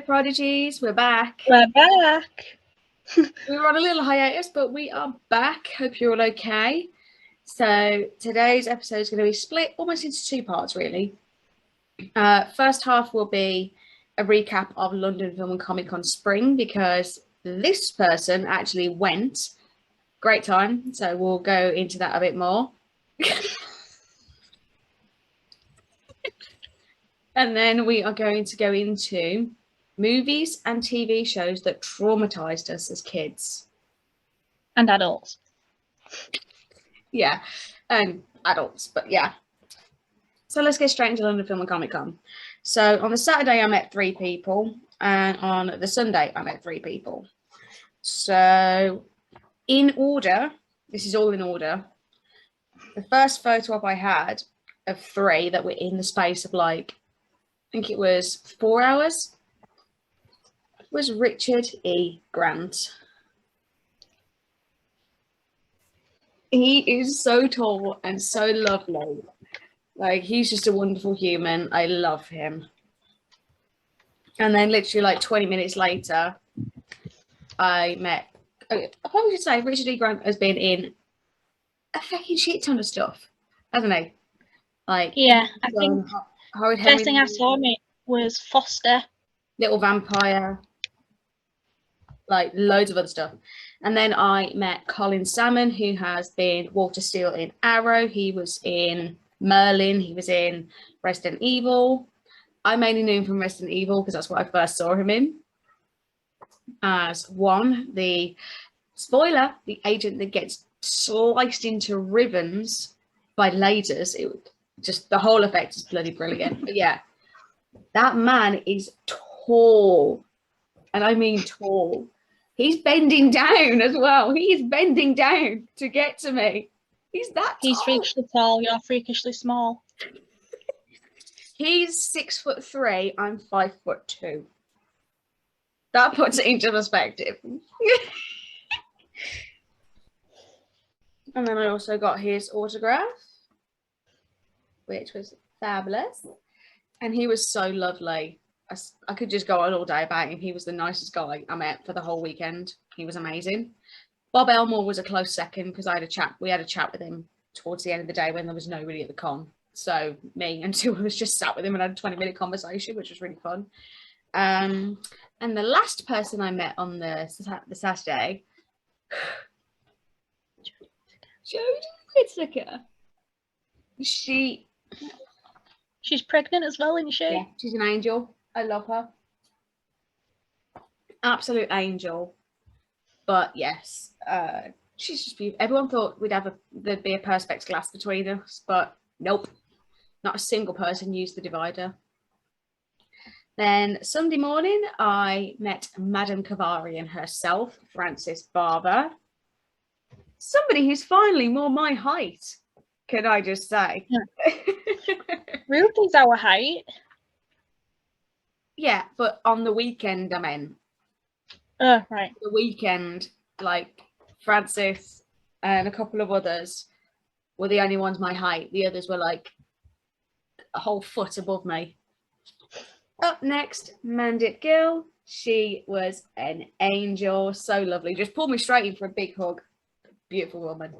Prodigies, we're back. We're back. We were on a little hiatus, but we are back. Hope you're all okay. So today's episode is going to be split almost into two parts, really. First half will be a recap of London Film and Comic Con Spring, because this person actually went. Great time. So we'll go into that a bit more. And then we are going to go into movies and TV shows that traumatized us as kids. And adults. Yeah, and adults, but yeah. So let's get straight into London Film and Comic Con. So on the Saturday, I met 3 people, and on the Sunday, I met 3 people. So in order, this is all in order. The first photo op I had of 3 that were in the space of like, I think it was 4 hours, was Richard E. Grant. He is so tall and so lovely. Like, he's just a wonderful human. I love him. And then literally like 20 minutes later, I met, I probably should say Richard E. Grant has been in a fucking shit ton of stuff, hasn't he? Like, yeah, I think first thing I saw him was Foster. Little Vampire, like loads of other stuff. And then I met Colin Salmon, who has been Walter Steele in Arrow. He was in Merlin. He was in Resident Evil. I mainly knew him from Resident Evil because that's what I first saw him in. As one, the spoiler, the agent that gets sliced into ribbons by lasers. It just, the whole effect is bloody brilliant. But yeah, that man is tall, and I mean tall. He's bending down as well. He is bending down to get to me. He's that tall. He's freakishly tall. You're freakishly small. He's 6'3". I'm 5'2". That puts it into perspective. And then I also got his autograph, which was fabulous. And he was so lovely. I could just go on all day about him. He was the nicest guy I met for the whole weekend. He was amazing. Bob Elmore was a close second because we had a chat with him towards the end of the day when there was nobody at the con. So me and 2 of us just sat with him and had a 20-minute conversation, which was really fun. And the last person I met on the Saturday, Jodie Whittaker. She's pregnant as well, isn't she? Yeah, she's an angel. I love her. Absolute angel. But yes, she's just beautiful. Everyone thought there'd be a perspex glass between us, but nope. Not a single person used the divider. Then Sunday morning, I met Madame Kavarian herself, Frances Barber. Somebody who's finally more my height, can I just say? Yeah. Ruth is our height. Yeah, but on the weekend, I meant. Oh, right. The weekend, like Frances and a couple of others were the only ones my height. The others were like a whole foot above me. Up next, Mandit Gill. She was an angel, so lovely. Just pulled me straight in for a big hug. Beautiful woman.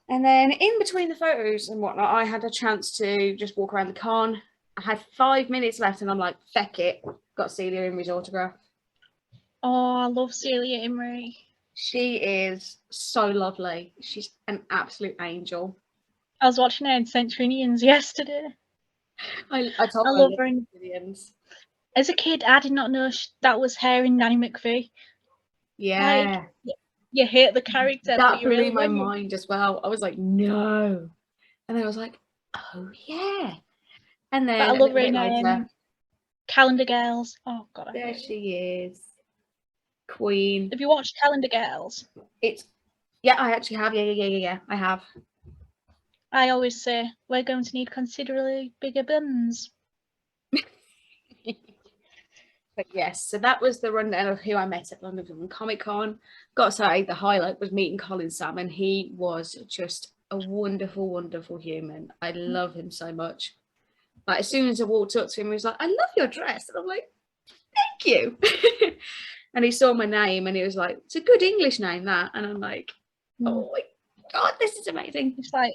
And then in between the photos and whatnot, I had a chance to just walk around the con. I had 5 minutes left and I'm like, feck it. Got Celia Imrie's autograph. Oh, I love Celia Imrie. She is so lovely. She's an absolute angel. I was watching her in Centurions yesterday. I love her in Centurions. As a kid, I did not know that was her in Nanny McPhee. Yeah. Like, you hate the character. That blew really my mind as well. I was like, no. And I was like, oh, yeah. And then I love her in Calendar Girls. Oh, God. There she is. Queen. Have you watched Calendar Girls? Yeah, I actually have. Yeah. I have. I always say, we're going to need considerably bigger buns. But yes, so that was the rundown of who I met at London Film and Comic Con. Got to say, the highlight was meeting Colin Salmon. He was just a wonderful, wonderful human. I love him so much. Like, as soon as I walked up to him, he was like, I love your dress. And I'm like, thank you. And he saw my name and he was like, it's a good English name, that. And I'm like, oh my God, this is amazing. It's like,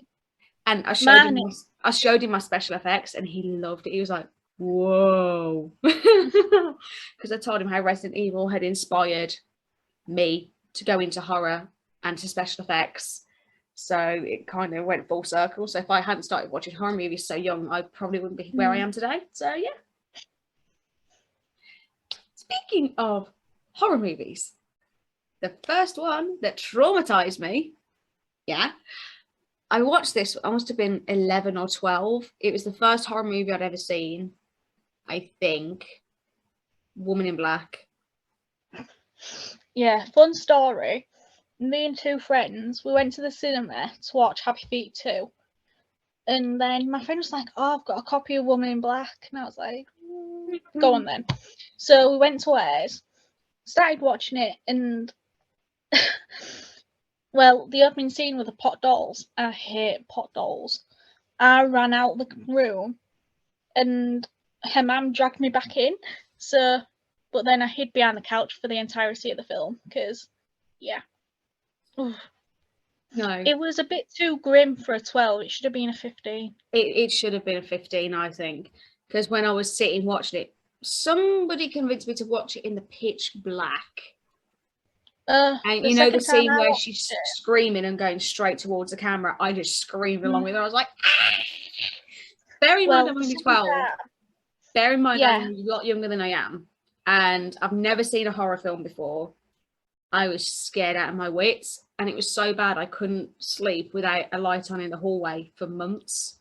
and I showed him my special effects and he loved it. He was like, whoa. Because I told him how Resident Evil had inspired me to go into horror and to special effects. So it kind of went full circle. So if I hadn't started watching horror movies so young, I probably wouldn't be where I am today. So yeah. Speaking of horror movies, the first one that traumatized me, I watched this, I must have been 11 or 12. It was the first horror movie I'd ever seen, I think. Woman in Black. Yeah, fun story. Me and two friends, we went to the cinema to watch Happy Feet 2. And then my friend was like, oh, I've got a copy of Woman in Black. And I was like, go on then. So we went to ours, started watching it, and well, the opening scene with the pot dolls. I hate pot dolls. I ran out of the room and her mum dragged me back in. So, but then I hid behind the couch for the entirety of the film because, yeah. Oof. No. It was a bit too grim for a 12. It should have been a 15. It should have been a 15, I think. Because when I was sitting watching it, somebody convinced me to watch it in the pitch black. And you know the scene where she's screaming and going straight towards the camera? I just screamed along with her. I was like, ah! Bear in mind I'm only 12. Bear in mind I'm a lot younger than I am. And I've never seen a horror film before. I was scared out of my wits. And it was so bad I couldn't sleep without a light on in the hallway for months.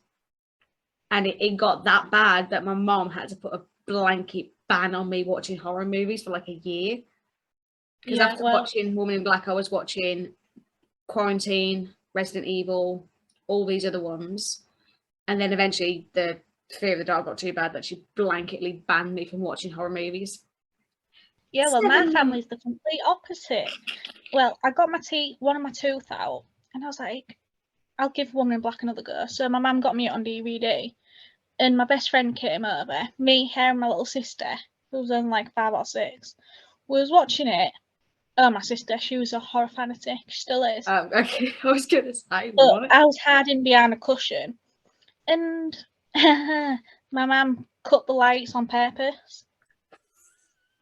And it got that bad that my mom had to put a blanket ban on me watching horror movies for like a year. Because after watching Woman in Black, I was watching Quarantine, Resident Evil, all these other ones. And then eventually the Fear of the Dark got too bad that she blanketly banned me from watching horror movies. Yeah, well, my family's the complete opposite. Well, I got one of my tooth out, and I was like, I'll give Woman in Black another go. So my mum got me it on DVD, and my best friend came over, me, her, and my little sister, who was only like 5 or 6. We was watching it. Oh, my sister, she was a horror fanatic. She still is. Oh, okay. I was going to say, what? I was hiding behind a cushion, and my mum cut the lights on purpose.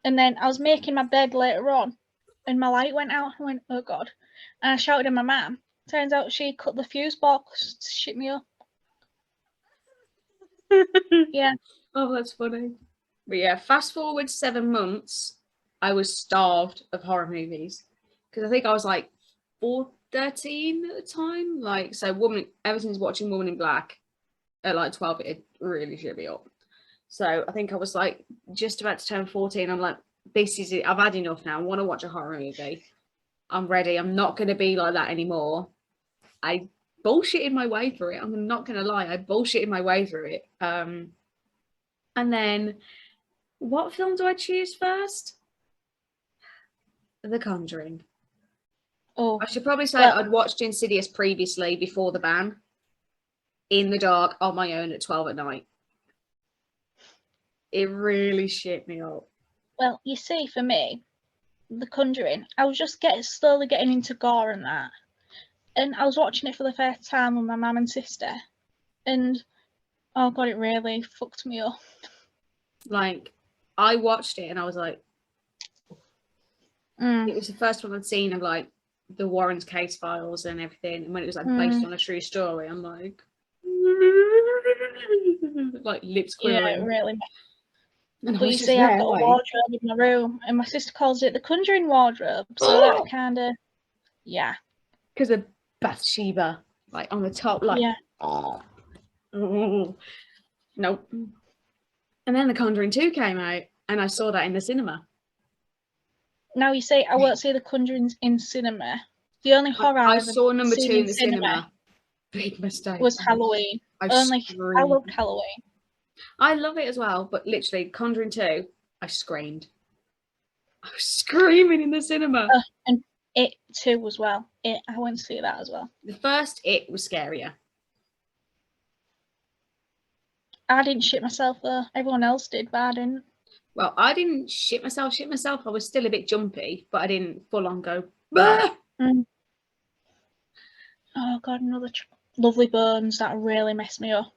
And then I was making my bed later on, and my light went out. I went, oh God. And I shouted at my mum. Turns out she cut the fuse box to shit me up. Yeah. Oh, that's funny. But yeah, fast forward 7 months, I was starved of horror movies. Because I think I was like 13 at the time. Like, so ever since watching Woman in Black at like 12, it really shit me up. So I think I was like just about to turn 14. I'm like, this is it. I've had enough now. I want to watch a horror movie. I'm ready. I'm not going to be like that anymore. I bullshitted my way through it. I'm not going to lie. I bullshitted my way through it. And then what film do I choose first? The Conjuring. Oh, I should probably say I'd watched Insidious previously before the ban. In the dark on my own at 12 at night. It really shit me up. Well, you see, for me, The Conjuring, I was just slowly getting into gore and that. And I was watching it for the first time with my mum and sister. And, oh God, it really fucked me up. Like, I watched it and I was like, it was the first one I'd seen of like the Warren's case files and everything. And when it was like based on a true story, I'm like lips quivering. Yeah, it really. But you see, I've got a wardrobe in my room, and my sister calls it the Conjuring wardrobe. So that kind of, yeah. Because of Bathsheba, like on the top, like, nope. And then The Conjuring 2 came out, and I saw that in the cinema. Now you say I won't see The Conjurings in cinema. The only horror I saw number 2 in the cinema. Big mistake. Was Halloween. I loved Halloween. I love it as well, but literally, Conjuring 2, I screamed. I was screaming in the cinema. And It 2 as well. I went to see that as well. The first It was scarier. I didn't shit myself though. Everyone else did, but I didn't. Well, I didn't shit myself. I was still a bit jumpy, but I didn't full on go, bah! Oh God, another Lovely Bones. That really messed me up.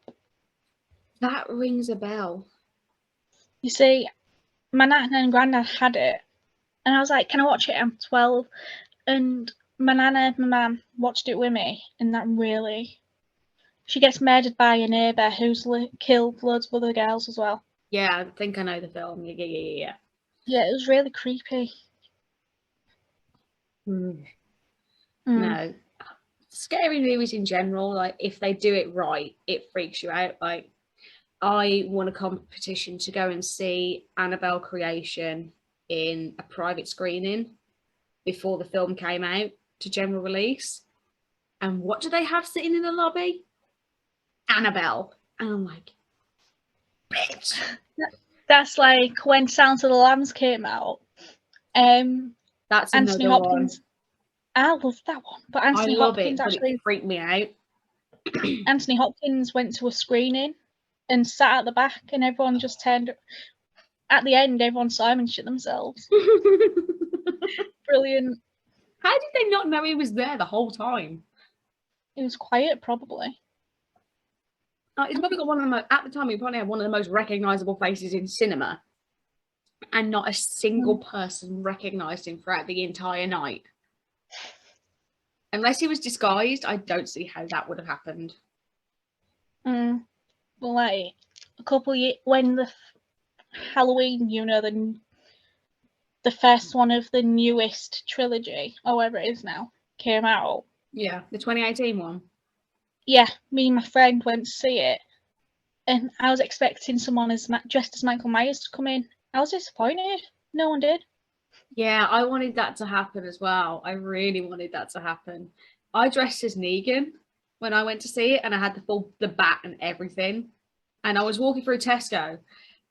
That rings a bell. You see, my nan and granddad had it, and I was like, "Can I watch it? I'm 12." And my nana and my mum watched it with me, and that really. She gets murdered by a neighbour who's killed loads of other girls as well. Yeah, I think I know the film. Yeah. Yeah, it was really creepy. No. Scary movies in general, like if they do it right, it freaks you out. Like I won a competition to go and see Annabelle Creation in a private screening before the film came out to general release. And what do they have sitting in the lobby? Annabelle. And I'm like, bitch. That's like when Sounds of the Lambs came out. That's Anthony another Hopkins. one. I love that one, but Anthony I love Hopkins it, but actually it freaked me out. Anthony Hopkins went to a screening and sat at the back, and everyone just turned. At the end, everyone saw him and shit themselves. Brilliant. How did they not know he was there the whole time? He was quiet, probably. He's probably got one of the most, at the time, he probably had one of the most recognisable faces in cinema. And not a single person recognised him throughout the entire night. Unless he was disguised, I don't see how that would have happened. Well, like a couple of years when the Halloween, the first one of the newest trilogy, or whatever it is now, came out. Yeah, the 2018 one. Yeah, me and my friend went to see it, and I was expecting someone dressed as Michael Myers to come in. I was disappointed. No one did. Yeah, I wanted that to happen as well. I really wanted that to happen. I dressed as Negan when I went to see it, and I had the bat and everything. And I was walking through Tesco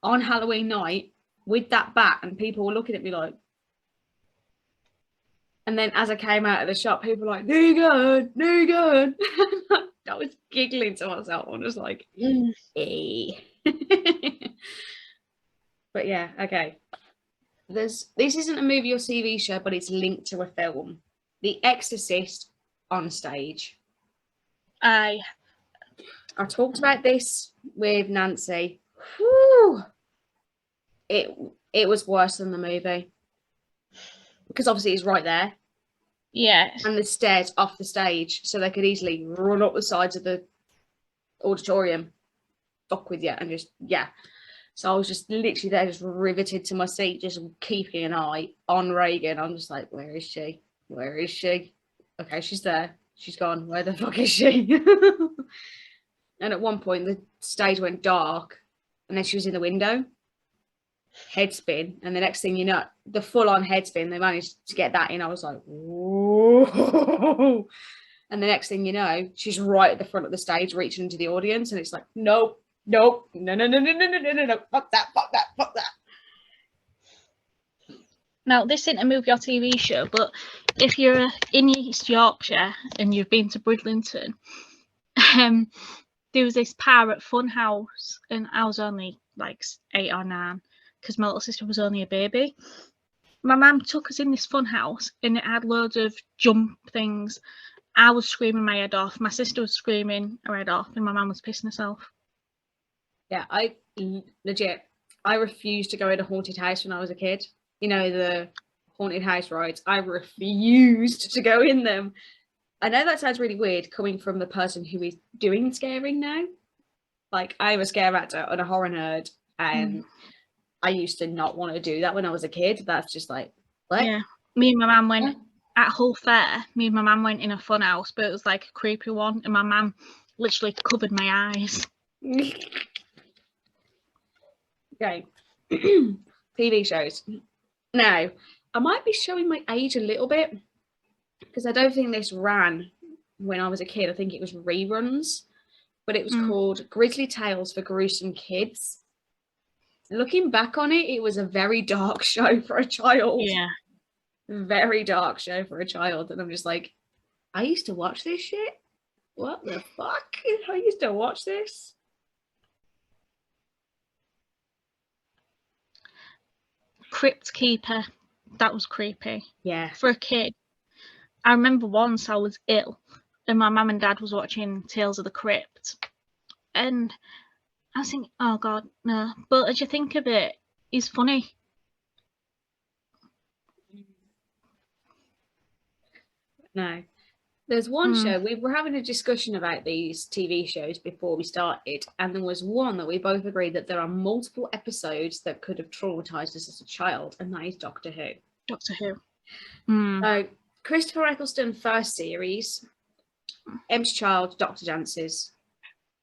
on Halloween night with that bat, and people were looking at me like. And then as I came out of the shop, people were like, Negan. I was giggling to myself. I was like, hey. But yeah, okay. This isn't a movie or TV show, but it's linked to a film. The Exorcist on stage. I talked about this with Nancy. Whew. It was worse than the movie. Because obviously it's right there. Yeah. And the stairs off the stage, so they could easily run up the sides of the auditorium, fuck with you, and just, yeah. So I was just literally there, just riveted to my seat, just keeping an eye on Reagan. I'm just like, where is she? Where is she? Okay, she's there. She's gone. Where the fuck is she? And at one point, the stage went dark, and then she was in the window. Head spin, and the next thing you know, the full-on head spin, they managed to get that in. I was like, whoa. And the next thing you know, she's right at the front of the stage, reaching into the audience, and it's like, nope, no, fuck that. Now, this isn't a movie or TV show, but if you're in East Yorkshire and you've been to Bridlington, there was this pair at Funhouse, and I was only like 8 or 9 because my little sister was only a baby. My mum took us in this funhouse, and it had loads of jump things. I was screaming my head off. My sister was screaming her head off, and my mum was pissing herself. Yeah, I refused to go in a haunted house when I was a kid. You know, the haunted house rides. I refused to go in them. I know that sounds really weird coming from the person who is doing scaring now. Like, I'm a scare actor and a horror nerd, and I used to not want to do that when I was a kid. That's just like, what? Yeah. Me and my mum went at Hull Fair. Me and my mum went in a fun house, but it was like a creepy one, and my mum literally covered my eyes. Okay. TV shows. Now, I might be showing my age a little bit because I don't think this ran when I was a kid. I think it was reruns, but it was called Grisly Tales for Gruesome Kids. Looking back on it, it was a very dark show for a child. Yeah. Very dark show for a child. And I'm just like, I used to watch this shit? What the fuck? I used to watch this? Crypt Keeper. That was creepy. Yeah. For a kid. I remember once I was ill and my mum and dad was watching Tales of the Crypt. And I was thinking, oh God, no. But as you think of it, it's funny. No. There's one show, we were having a discussion about these TV shows before we started, and there was one that we both agreed that there are multiple episodes that could have traumatised us as a child, and that is Doctor Who. Doctor Who. So, Christopher Eccleston first series, Empty Child, Doctor Dances.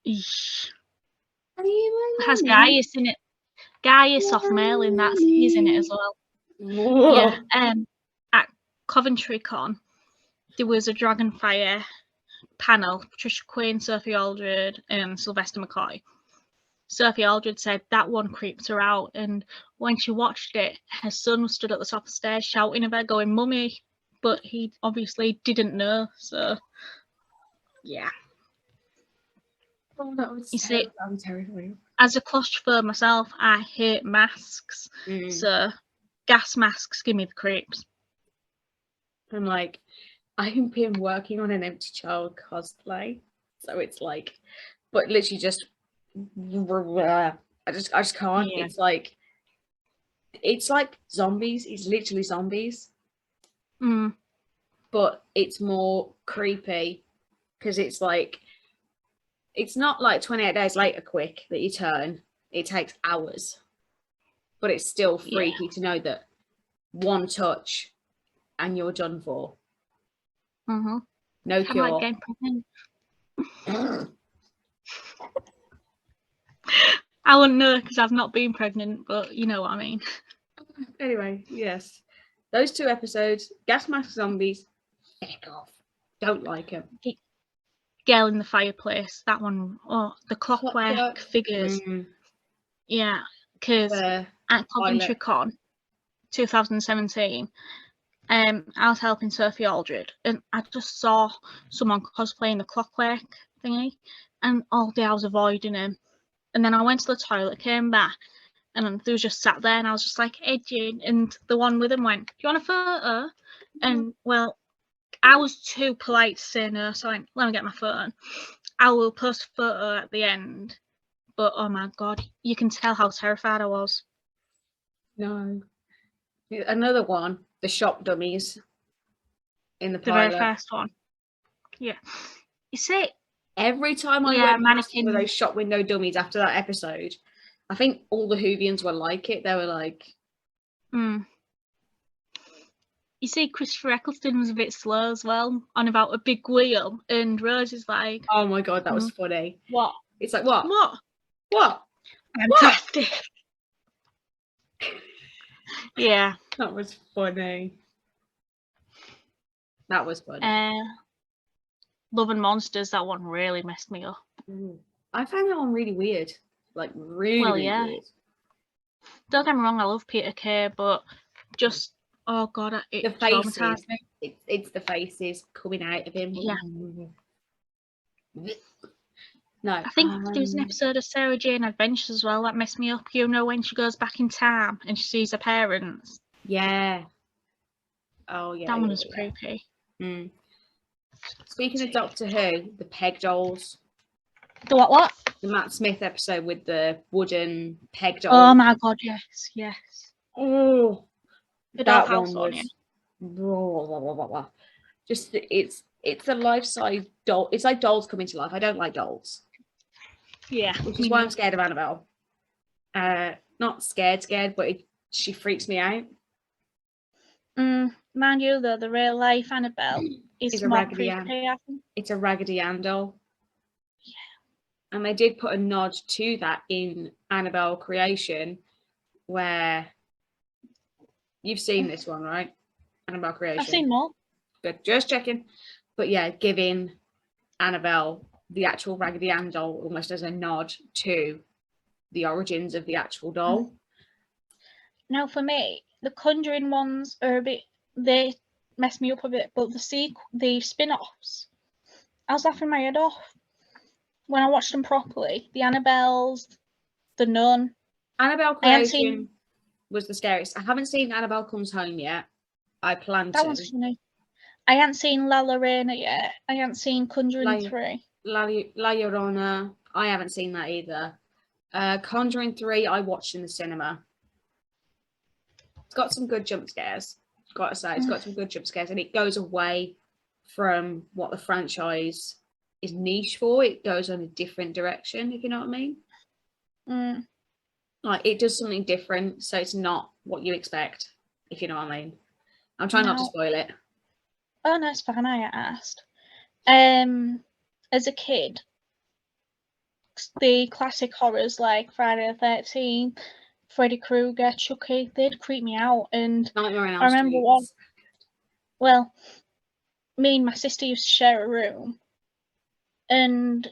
Eesh. It has Gaius in it. Gaius off Merlin, he's in it as well. Whoa. Yeah. At Coventry Con, there was a Dragonfire panel. Patricia Quinn, Sophie Aldred, and Sylvester McCoy. Sophie Aldred said that one creeped her out, and when she watched it, her son was stood at the top of the stairs shouting at her, going, "Mummy," but he obviously didn't know. So, yeah. Oh, that was you see, terrifying. As a claustrophobe myself, I hate masks. So, gas masks give me the creeps. I'm like, I've been working on an Empty Child cosplay, so it's like, but literally just, I just can't. Yeah. It's like zombies. It's literally zombies, Mm. but it's more creepy because it's like, it's not like 28 days later quick that you turn. It takes hours, but it's still freaky to know that one touch and you're done for. Mm-hmm. No cure. I might get pregnant. I wouldn't know because I've not been pregnant, but you know what I mean. Anyway, yes. Those two episodes, gas mask zombies, heck off. Don't like them. Girl in the Fireplace, that one. Oh, the clockwork figures. Yeah, because at Coventry Con 2017, I was helping Sophie Aldred, and I just saw someone cosplaying the clockwork thingy, and all day I was avoiding him. And then I went to the toilet, came back, and they was just sat there, and I was just like, "Hey, Jane," and the one with him went, "Do you want a photo?" And well, I was too polite to say no, so I went, "Let me get my phone. I will post a photo at the end." But oh my God, you can tell how terrified I was. No. Another one, the shop dummies in the pilot. The very first one. Yeah. You see, every time I went past one of those shop window dummies after that episode, I think all the Whovians were like it. They were like... You see, Christopher Eccleston was a bit slow as well, on about a big wheel, and Rose is like... Oh my God, that was funny. What? It's like, what? What? Fantastic. Yeah. That was funny. That was funny. Love and Monsters, that one really messed me up. I found that one really weird. Like, really weird. Don't get me wrong, I love Peter Kay, but just, oh God, it traumatised me. It's the faces coming out of him. Yeah. No. I think there was an episode of Sarah Jane Adventures as well that messed me up. You know, when she goes back in time and she sees her parents. Yeah. Oh, yeah. That one was creepy. Speaking of Doctor Who, the Peg dolls. The what? The Matt Smith episode with the wooden peg dolls. Oh my God, yes. Oh. The that dollhouse one was... Just, it's a life-size doll. It's like dolls coming to life. I don't like dolls. Yeah. Which is why I'm scared of Annabelle. Not scared, but she freaks me out. Mind you, though, the real life Annabelle is a more Raggedy creepy, Ann. I think. It's a Raggedy Ann doll. Yeah. And they did put a nod to that in Annabelle Creation, where you've seen this one, right? Annabelle Creation. I've seen more. Good, just checking. But yeah, giving Annabelle the actual Raggedy Ann doll almost as a nod to the origins of the actual doll. Now, for me, the Conjuring ones are a bit, they mess me up a bit, but the spin-offs, I was laughing my head off when I watched them properly. The Annabelles, the Nun. Annabelle Creation was the scariest. I haven't seen Annabelle Comes Home yet. I plan That to. one's funny. I hadn't seen La Llorona yet. I hadn't seen Conjuring 3. La Llorona. I haven't seen that either. Conjuring 3, I watched in the cinema. It's got some good jump scares. Gotta say, it's got some good jump scares, and it goes away from what the franchise is niche for. It goes on a different direction, if you know what I mean. Like, it does something different, so it's not what you expect, if you know what I mean. I'm trying not to spoil it. Oh no, it's fine. I asked. As a kid, the classic horrors like Friday the 13th, Freddy Krueger, Chucky, they'd creep me out. And Nightmare on Elm I remember Street. one. Well, me and my sister used to share a room, and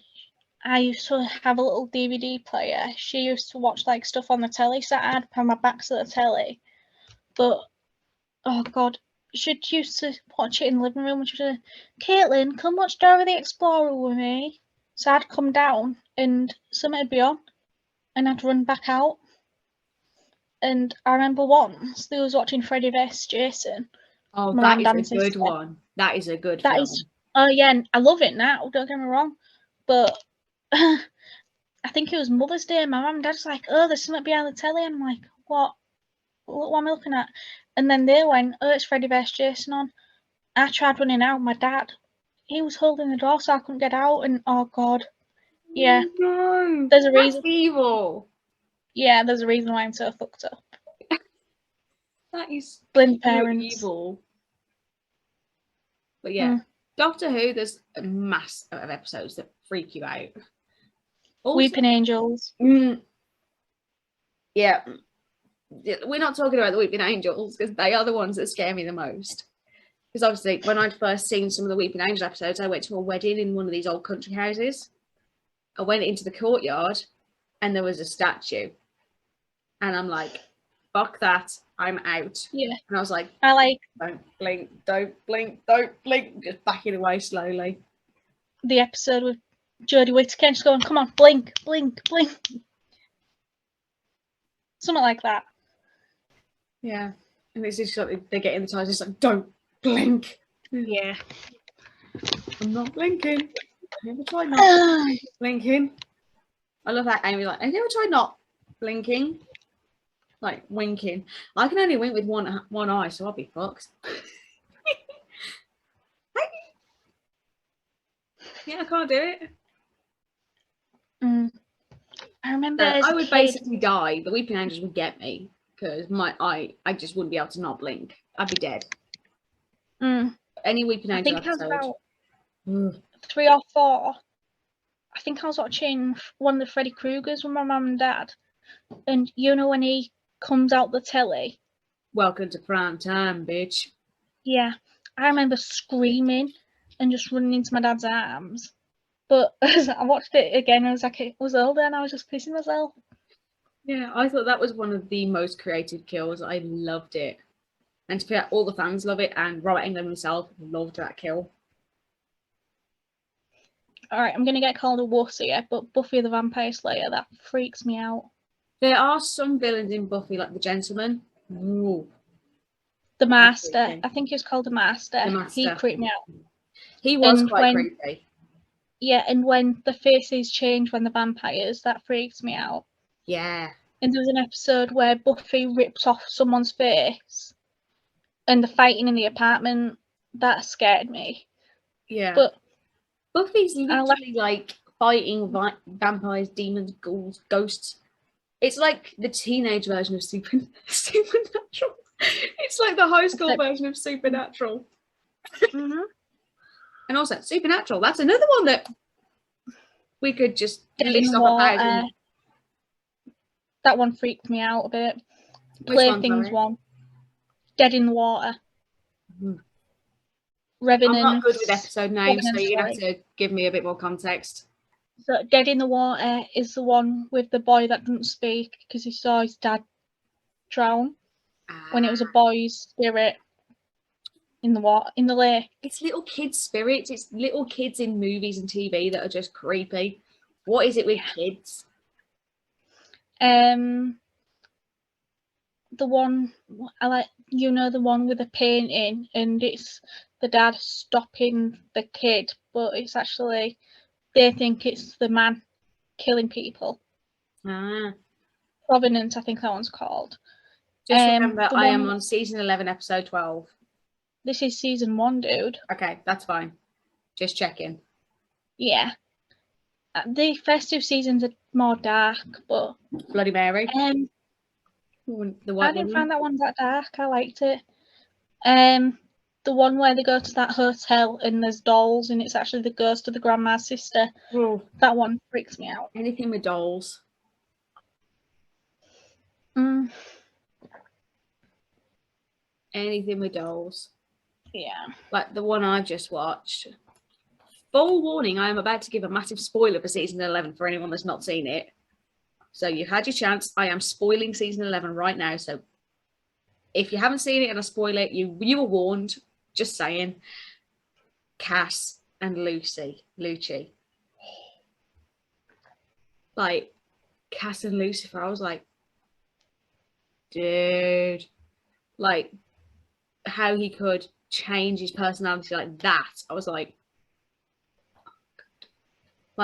I used to have a little DVD player. She used to watch like stuff on the telly, so I'd have my back to the telly. But oh god, she used to watch it in the living room, and she'd say, "Caitlan, come watch Dora the Explorer with me." So I'd come down, and something'd be on, and I'd run back out. And I remember once they was watching Freddy vs Jason. Oh, that is a good one. That is a good film. Oh yeah, and I love it now, don't get me wrong. But I think it was Mother's Day, and my mum and dad's like, "Oh, there's something behind the telly," and I'm like, "What? What am I looking at?" And then they went, "Oh, it's Freddy vs Jason on." I tried running out. My dad, he was holding the door, so I couldn't get out. And oh god, yeah, no, there's a reason. That's evil. Yeah, there's a reason why I'm so fucked up. That is Blind parents. Evil. But yeah, Doctor Who, there's a mass of episodes that freak you out. Also, Weeping Angels. Yeah. We're not talking about the Weeping Angels because they are the ones that scare me the most. Because obviously, when I'd first seen some of the Weeping Angel episodes, I went to a wedding in one of these old country houses. I went into the courtyard and there was a statue. And I'm like, fuck that, I'm out. Yeah. And I was like, don't blink, don't blink, don't blink. Just backing away slowly. The episode with Jodie Whittaker just going, come on, blink, blink, blink. Something like that. Yeah. And it's just like they get in the tires, it's like, don't blink. Yeah. I'm not blinking. I never tried not blinking. I love that Amy's like, I never tried not blinking. Like winking. I can only wink with one eye, so I'll be fucked. Yeah, I can't do it. I remember I would basically die. The Weeping Angels would get me because I just wouldn't be able to not blink. I'd be dead. Any Weeping Angel episode. I think I was about 3 or 4. I think I was watching one of the Freddy Kruegers with my mum and dad. And you know when he comes out the telly? Welcome to prime time, bitch. Yeah. I remember screaming and just running into my dad's arms. But as I watched it again, I was like, it was older and I was just pissing myself. Yeah, I thought that was one of the most creative kills. I loved it. And to be fair, all the fans love it, and Robert Englund himself loved that kill. Alright, I'm going to get called a wuss here, but Buffy the Vampire Slayer, that freaks me out. There are some villains in Buffy, like the Gentleman. Ooh. The Master. I think he was called the Master. He creeped me out. He was quite creepy. Yeah, and when the faces change when the vampires, that freaks me out. Yeah. And there was an episode where Buffy rips off someone's face and the fighting in the apartment, that scared me. Yeah. But Buffy's literally like fighting vampires, demons, ghouls, ghosts. It's like the teenage version of Supernatural. It's like the high school version of Supernatural. And also, Supernatural, that's another one that we could just list off 1,000. That one freaked me out a bit. Playthings one. Dead in the Water. Revenant. I'm not good with episode names, so you'd have to give me a bit more context. So, Dead in the Water is the one with the boy that didn't speak because he saw his dad drown when it was a boy's spirit in the water, in the lake. It's little kids' spirits. It's little kids in movies and TV that are just creepy. What is it with kids? the one I like, the one with the painting, and it's the dad stopping the kid, but it's actually they think it's the man killing people. Provenance, I think that one's called. Just remember, I am on season 11, episode 12. This is season 1, dude. Okay, that's fine. Just checking. Yeah. The festive seasons are more dark, but Bloody Mary. The white I didn't woman. find that one that dark. I liked it. The one where they go to that hotel and there's dolls and it's actually the ghost of the grandma's sister. Oh. That one freaks me out. Anything with dolls. Anything with dolls. Yeah. Like the one I've just watched. Full warning, I am about to give a massive spoiler for season 11 for anyone that's not seen it. So you've had your chance. I am spoiling season 11 right now. So if you haven't seen it and I spoil it, you were warned. Just saying. Cass and Lucci. Like, Cass and Lucifer, I was like, dude. Like, how he could change his personality like that. I was like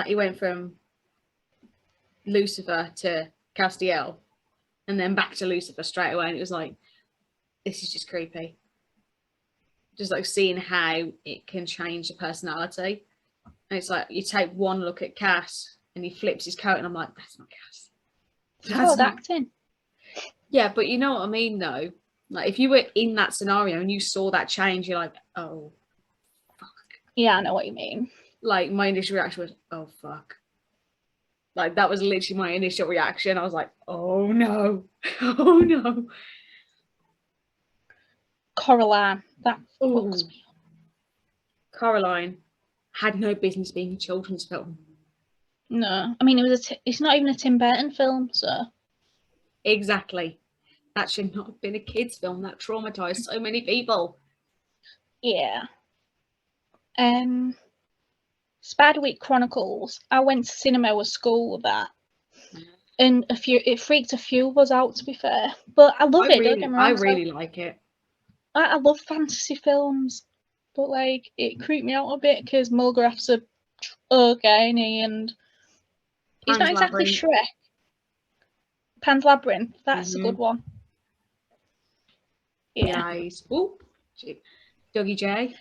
he went from Lucifer to Castiel and then back to Lucifer straight away, and it was like, this is just creepy. Just like seeing how it can change the personality. And it's like you take one look at Cass and he flips his coat and I'm like, that's not Cass. That's acting. Yeah, but you know what I mean though? Like if you were in that scenario and you saw that change, you're like, oh fuck. Yeah, I know what you mean. Like my initial reaction was, oh fuck. Like that was literally my initial reaction. I was like, oh no. Oh no. Coraline, that fucks me up. Coraline had no business being a children's film. No, I mean it's not even a Tim Burton film, so. Exactly. That should not have been a kids' film. That traumatised so many people. Yeah. Spiderweek Chronicles. I went to cinema with school with that, and it freaked a few of us out. To be fair, but I love it. Don't get me wrong. I really like it. I love fantasy films, but like it creeped me out a bit because Mulgraff's a okay, and he's not exactly Shrek. Pan's Labyrinth. That's a good one. Yeah. Nice. Oh, Dougie J.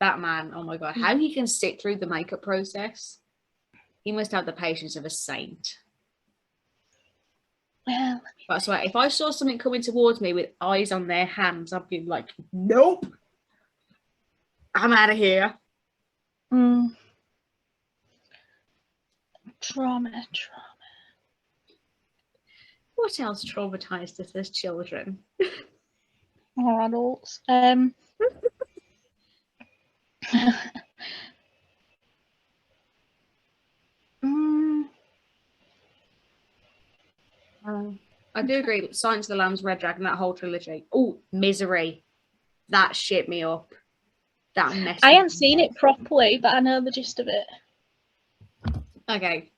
That man, oh my god, how he can sit through the makeup process. He must have the patience of a saint. Well, but I swear, if I saw something coming towards me with eyes on their hands, I'd be like, nope. I'm out of here. Trauma. What else traumatized us as children? Or adults. I do agree. Silence of the Lambs, Red Dragon, that whole trilogy. Oh, Misery. That shit me up. That messed I haven't seen it properly, but I know the gist of it. Okay.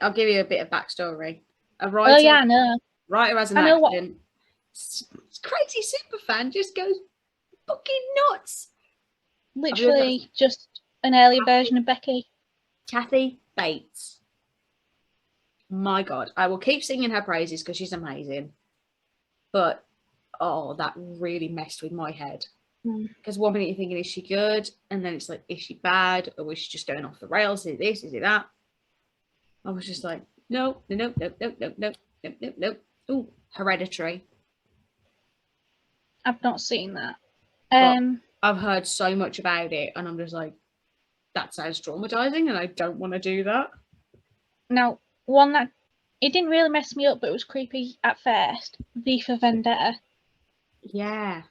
I'll give you a bit of backstory. A writer, oh, yeah, I know. Writer has an accident. Crazy super fan just goes fucking nuts. Literally just an earlier version of Becky. Kathy Bates. My God. I will keep singing her praises because she's amazing. But, oh, that really messed with my head. Because one minute you're thinking, is she good? And then it's like, is she bad? Or is she just going off the rails? Is it this? Is it that? I was just like, no. Ooh, Hereditary. I've not seen that. I've heard so much about it, and I'm just like, that sounds traumatizing, and I don't want to do that. Now, one that it didn't really mess me up, but it was creepy at first. V for Vendetta. Yeah.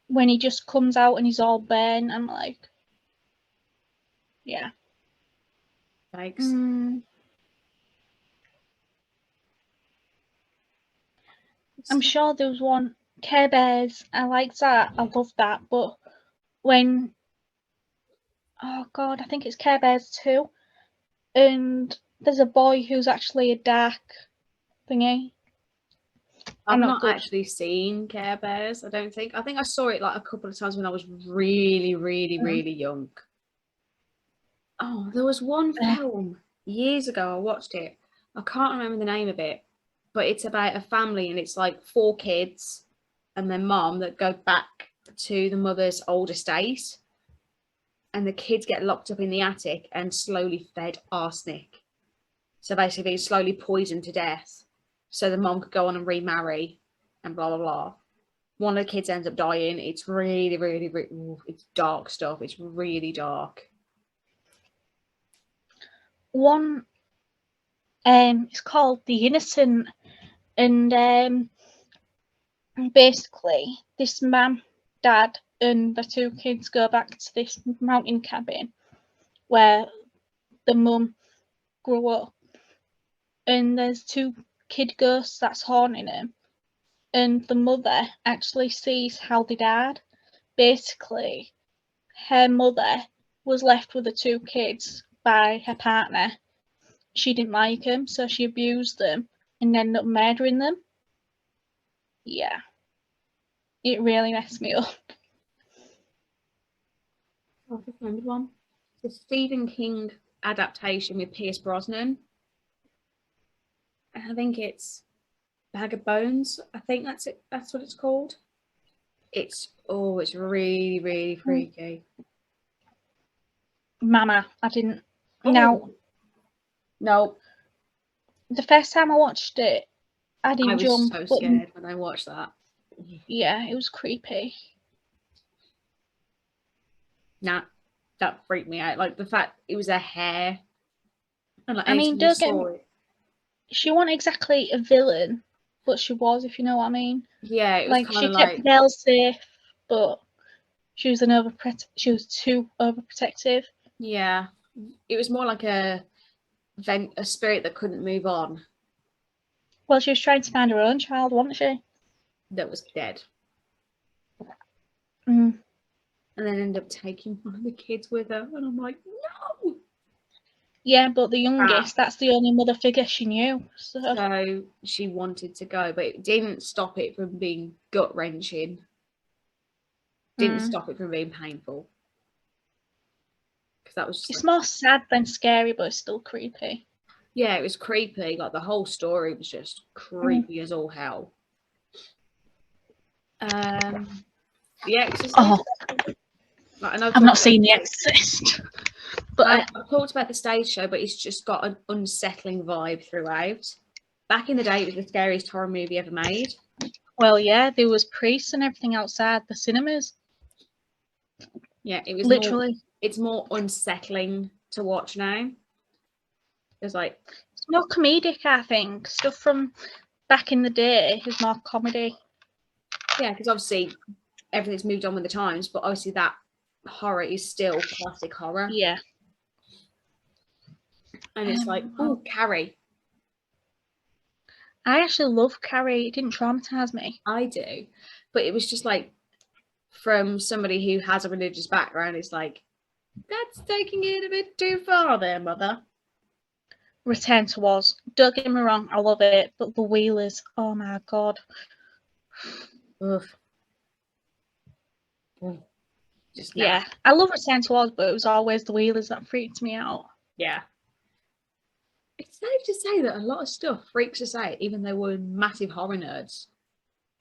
When he just comes out and he's all burnt, I'm like, yeah. Thanks. I'm sure there was one, Care Bears. I liked that. I loved that. But when, oh God, I think it's Care Bears 2. And there's a boy who's actually a dark thingy. I've not not good. actually seen Care Bears, I don't think. I think I saw it like a couple of times when I was really, really, really young. Oh, there was one film years ago, I watched it. I can't remember the name of it, but it's about a family and it's like 4 kids and their mom that go back to the mother's old estate, and the kids get locked up in the attic and slowly fed arsenic. So basically slowly poisoned to death so the mom could go on and remarry and blah, blah, blah. One of the kids ends up dying. It's really, really, really, it's dark stuff. It's really dark. One, it's called The Innocent, and basically this mum, dad, and the 2 kids go back to this mountain cabin where the mum grew up, and there's 2 kid ghosts that's haunting them, and the mother actually sees how they died. Basically, her mother was left with the 2 kids by her partner. She didn't like them, so she abused them and ended up murdering them. Yeah. It really messed me up. I just remembered one. It's a Stephen King adaptation with Pierce Brosnan. I think it's Bag of Bones. I think that's it. That's what it's called. It's really, really freaky. Mama, I didn't. Oh. No. The first time I watched it, I didn't jump. I was so scared when I watched that. Yeah, it was creepy. Nah, that freaked me out. Like the fact it was a hair. And like, I mean, don't get me. She wasn't exactly a villain, but she was, if you know what I mean. Yeah, it was like she kept the girl safe, but she was too overprotective. Yeah, it was more like a spirit that couldn't move on. Well, she was trying to find her own child, wasn't she? That was dead. Mm. And then ended up taking one of the kids with her, and I'm like, no. Yeah, but the youngest, that's the only mother figure she knew. So she wanted to go, but it didn't stop it from being gut-wrenching. Didn't stop it from being painful. Because that was it's more sad than scary, but it's still creepy. Yeah, it was creepy. Like the whole story was just creepy as all hell. The Exorcist. Oh, like, I've not seen The Exorcist. But I talked about the stage show, but it's just got an unsettling vibe throughout. Back in the day, it was the scariest horror movie ever made. Well, yeah, there was priests and everything outside the cinemas. Yeah, it was literally. It's more unsettling to watch now. It's like it's more comedic, I think. Stuff from back in the day is more comedy. Yeah, because obviously everything's moved on with the times, but obviously that horror is still classic horror. Yeah. And it's like, oh, Carrie. I actually love Carrie. It didn't traumatise me. I do. But it was just like, from somebody who has a religious background, it's like, that's taking it a bit too far there, mother. Return to Oz. Don't get me wrong, I love it. But the Wheelers, oh my God. Oof. Yeah, I love Return to Oz, but it was always the Wheelers that freaked me out. Yeah. It's safe to say that a lot of stuff freaks us out, even though we're massive horror nerds.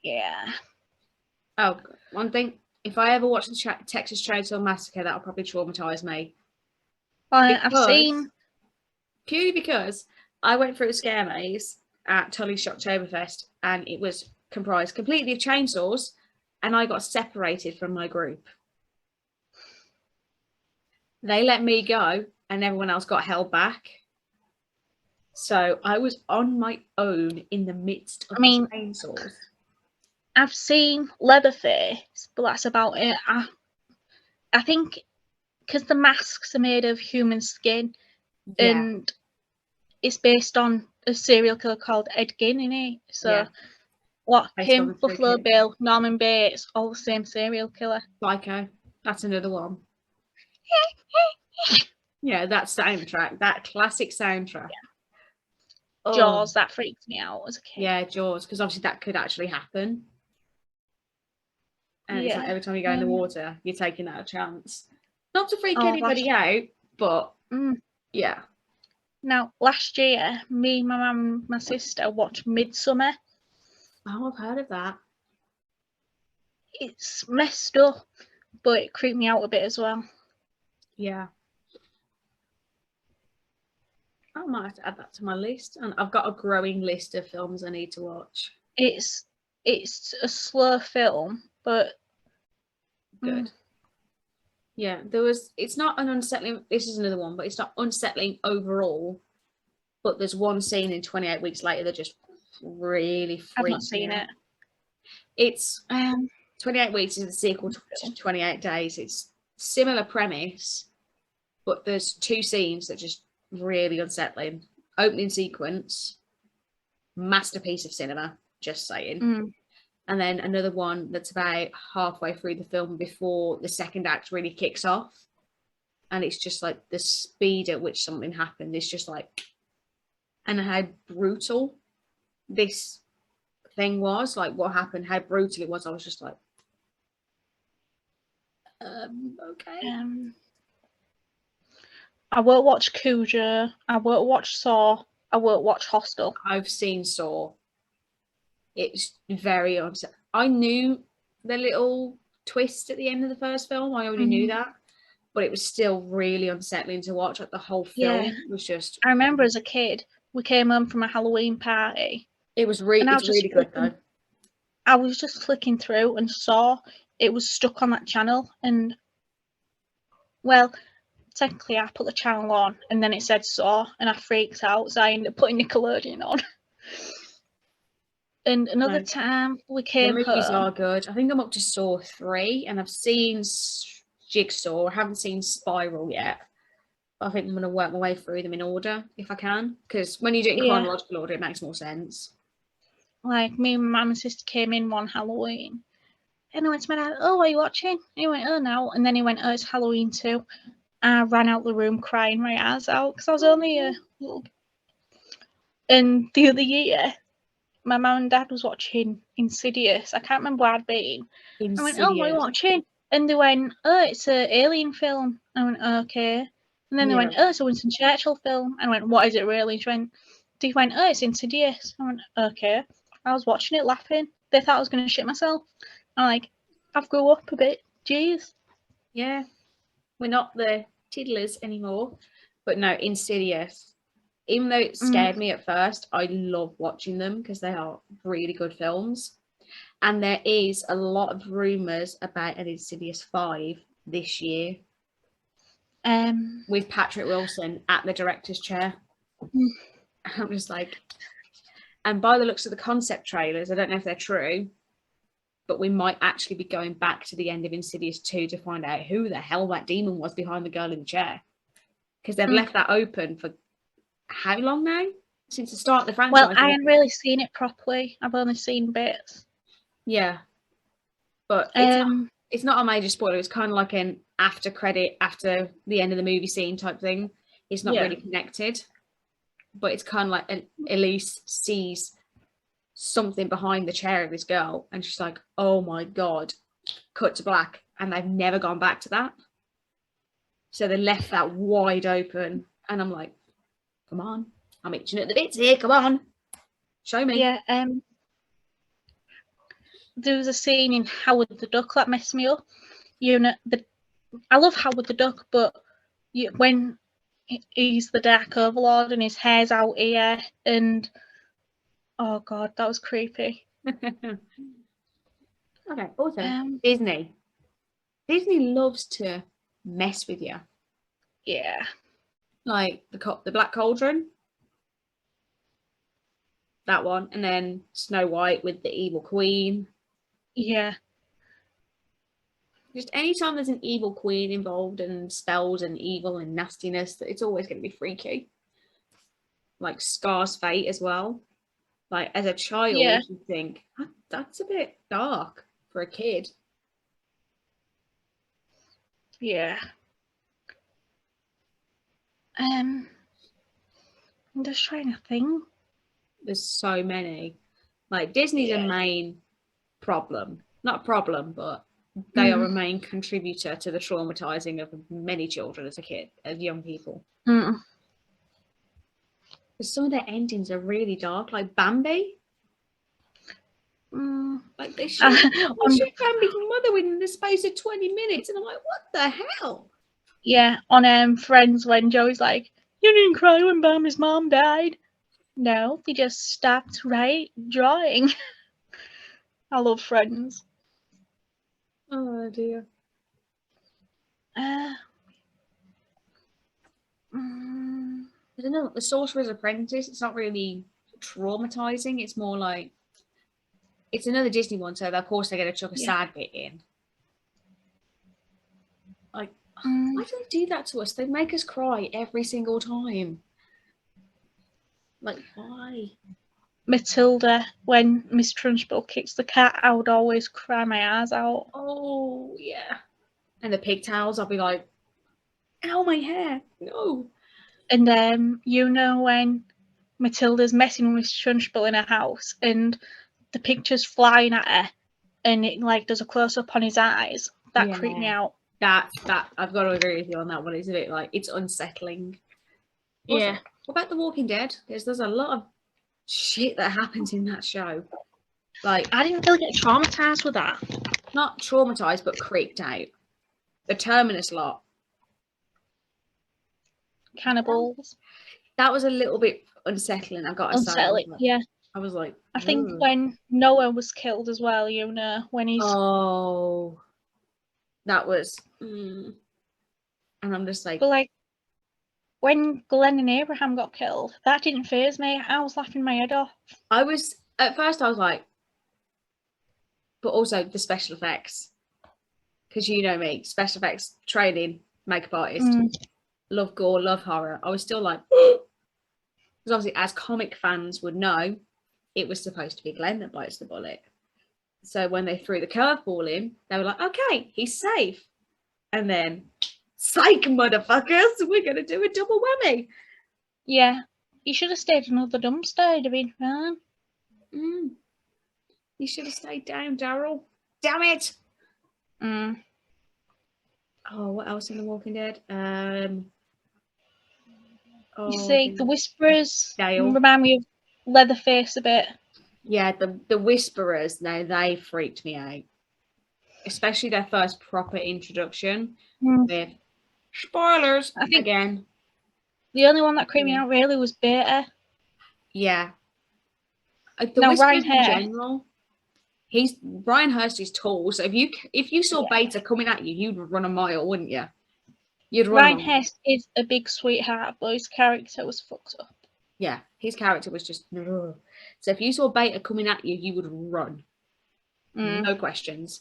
Yeah. Oh, one thing. If I ever watch the Texas Chainsaw Massacre, that'll probably traumatise me. Well, I've seen... Purely because I went through a scare maze at Tully's Shocktoberfest, and it was comprised completely of chainsaws, and I got separated from my group. They let me go, and everyone else got held back. So I was on my own in the midst of chainsaws. I've seen Leatherface, but that's about it. I think because the masks are made of human skin, and it's based on a serial killer called Ed Gein, innit? So him, Buffalo Bill, Norman Bates, all the same serial killer. Psycho, that's another one. Yeah, that soundtrack, that classic soundtrack. Oh, Jaws, that freaked me out as a kid. yeah, Jaws, because obviously that could actually happen. And it's like every time you go in the water, you're taking that a chance. Not to freak anybody out, but yeah. Now, last year, me, my mum, and my sister watched Midsummer. Oh, I've heard of that. It's messed up, but it creeped me out a bit as well. Yeah. I might have to add that to my list. And I've got a growing list of films I need to watch. It's a slow film, but good. Yeah, it's not an unsettling, this is another one, but it's not unsettling overall. But there's one scene in 28 Weeks Later that just really freaks me out. I've not seen it. It's 28 Weeks is the sequel to 28 Days. It's similar premise, but there's two scenes that just really unsettling. Opening sequence, masterpiece of cinema, just saying. And then another one that's about halfway through the film before the second act really kicks off. And it's just like the speed at which something happened is just like, and how brutal this thing was, like what happened, how brutal it was. I was just like, okay. I won't watch Cujo. I won't watch Saw. I won't watch Hostel. I've seen Saw. It's very upset. I knew the little twist at the end of the first film. I already knew that, but it was still really unsettling to watch. Like the whole film was just. I remember as a kid, we came home from a Halloween party. It was really good though. I was just flicking through and saw it was stuck on that channel, and well, technically I put the channel on and then it said Saw, and I freaked out, so I ended up putting Nickelodeon on. And another time we came home. The movies are good. I think I'm up to Saw 3, and I've seen Jigsaw. I haven't seen Spiral yet. But I think I'm going to work my way through them in order if I can, because when you do it in chronological order, it makes more sense. Like me and my mum and sister came in one Halloween, and I went to my dad, "Oh, what are you watching?" And he went, "Oh, no," and then he went, "Oh, it's Halloween too." I ran out the room crying my ass out because I was only a little. And the other year, my mum and dad was watching Insidious. I can't remember where I'd been. Insidious. I went, "Oh, what are you watching?" And they went, "Oh, it's an alien film." I went, "Okay." And then they went, "Oh, it's a Winston Churchill film." And I went, "What is it really?" She went, "Oh, it's Insidious." I went, "Okay." I was watching it laughing. They thought I was going to shit myself. I'm like, I've grew up a bit. Jeez. Yeah. We're not the tiddlers anymore. But no, Insidious. Even though it scared me at first, I love watching them because they are really good films. And there is a lot of rumours about an Insidious 5 this year. With Patrick Wilson at the director's chair. I'm just like, and by the looks of the concept trailers, I don't know if they're true, but we might actually be going back to the end of Insidious 2 to find out who the hell that demon was behind the girl in the chair. Because they've left that open for how long now? Since the start of the franchise. Well, I haven't really seen it properly. I've only seen bits. Yeah. But it's not a major spoiler. It's kind of like an after credit, after the end of the movie scene type thing. It's not really connected. But it's kind of like Elise sees something behind the chair of this girl and she's like, oh my God, cut to black. And they've never gone back to that. So they left that wide open. And I'm like, come on, I'm itching at the bits here. Come on, show me. Yeah. There was a scene in Howard the Duck that messed me up. You know, I love Howard the Duck, but when he's the Dark Overlord and his hair's out here, and oh God, that was creepy. Okay. Also, Disney. Disney loves to mess with you. Yeah. Like the Black Cauldron. That one, and then Snow White with the evil queen. Yeah. Just anytime there's an evil queen involved and spells and evil and nastiness, it's always going to be freaky. Like Scar's fate as well. Like as a child, you think that's a bit dark for a kid. Yeah. I'm just trying to think. There's so many. Like, Disney's a main problem. Not a problem, but they are a main contributor to the traumatizing of many children as a kid, as young people. Because some of their endings are really dark, like Bambi. Like, they shoot Bambi's mother within the space of 20 minutes, and I'm like, what the hell? Yeah, on Friends, when Joey's like, you didn't cry when Bambi's mom died. No, they just stopped drawing. I love Friends. Oh dear. I don't know. The Sorcerer's Apprentice, it's not really traumatizing. It's more like, it's another Disney one, so of course they're going to chuck a sad bit in. Like, why do they do that to us? They make us cry every single time. Like, why? Matilda, when Miss Trunchbull kicks the cat, I would always cry my eyes out. Oh, yeah. And the pigtails, I'll be like, ow, my hair. No. And you know when Matilda's messing with Miss Trunchbull in her house and the picture's flying at her and it like does a close-up on his eyes? That creeped me out. That I've got to agree with you on that one. It's a bit like, it's unsettling. Also, Yeah. what about The Walking Dead? There's a lot of shit that happens in that show. Like, I didn't really get traumatized with that. Not traumatized, but creeped out. The Terminus lot. Cannibals. That was a little bit unsettling, I gotta say. Yeah. I was like, I think when Noah was killed as well, you know, when he's... Oh. That was... And I'm just like... But like, when Glenn and Abraham got killed, that didn't faze me. I was laughing my head off. At first I was like... But also the special effects. Because you know me, special effects, training, makeup artist, love gore, love horror. I was still like... Because obviously, as comic fans would know, it was supposed to be Glenn that bites the bullet. So when they threw the curveball in, they were like, okay, he's safe. And then, psych, motherfuckers, we're going to do a double whammy. Yeah. He should have stayed another dumpster. It'd have been fine. You should have stayed down, Daryl. Damn it. Oh, what else in The Walking Dead? You see, the Whisperers remind me of Leatherface a bit. Yeah, the Whisperers, no, they freaked me out. Especially their first proper introduction with spoilers I think again. The only one that creeped me out really was Beta. Yeah. The now, Whisperers in general, Ryan Hurst is tall, so if you saw Beta coming at you, you'd run a mile, wouldn't you? Ryan Hurst is a big sweetheart, but his character was fucked up. Yeah, his character was just... Ugh. So if you saw Beta coming at you, you would run. No questions.